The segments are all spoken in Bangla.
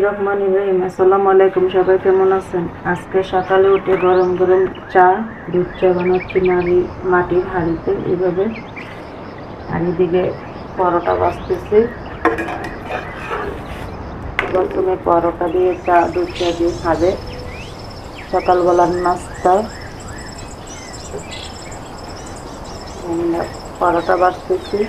রহমানির রহিম। আসসালামু আলাইকুম, সবাই কেমন আছেন? আজকে সকালে উঠে গরম গরম দুধ চা বানাচ্ছি মাটির হাঁড়িতে এভাবে। আর এদিকে পরোটা বাছতেছি। প্রথমে পরোটা দিয়ে দুধ চা দিয়ে খাবে সকালবেলার নাস্তা। পরোটা বাছতেছি।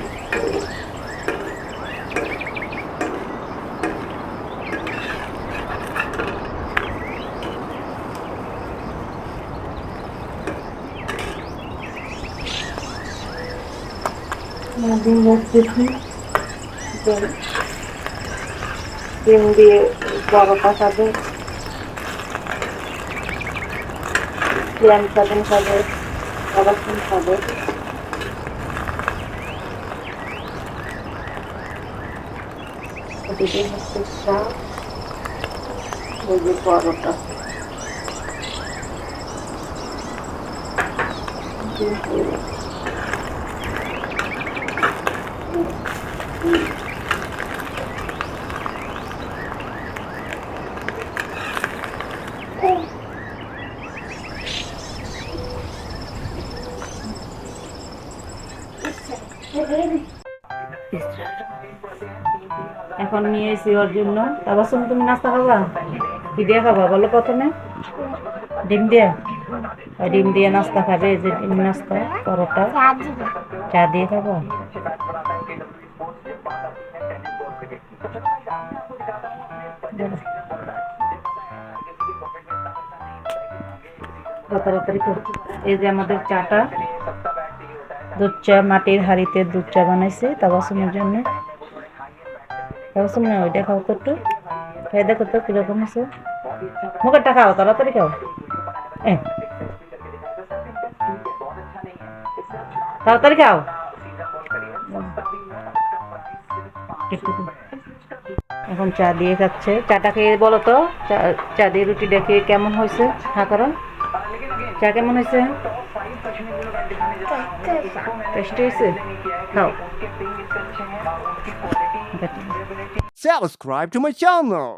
ডিম ভাজতেছি। ডিম দিয়ে পরোটা খাবে, প্লেন খাবেন খাবে, পরোটা খাবে। এদিকে হচ্ছে চা, এই যে পরোটা। এখন নিয়ে এসি ওর জন্য। তারপর তুমি নাস্তা খাবা? কি দিয়ে খাবা বলো? প্রথমে ডিম দিয়ে। ডিম দিয়ে নাস্তা খাবে, যে ডিম নাস্তা পরোটা চা দিয়ে খাবো। এই যে আমাদের চাটা, দুধ চা মাটির হাঁড়িতে দুধ চা বানাইছি তাবাসুমের জন্য। তাবাসুম না, ওইটা খাও তো একটু, খাই দেখো তো কিরকম আছে। মুখেরটা খাও, তাড়াতাড়ি খাও। তাড়াতাড়ি খাও। এখন চা দিয়ে খাচ্ছে। চাটা খেয়ে বলো তো, চা দিয়ে রুটি দেখে কেমন হয়েছে? হ্যাঁ করো। চা কেমন হয়েছে? টেস্টি হয়েছে? খাও। Subscribe to my channel.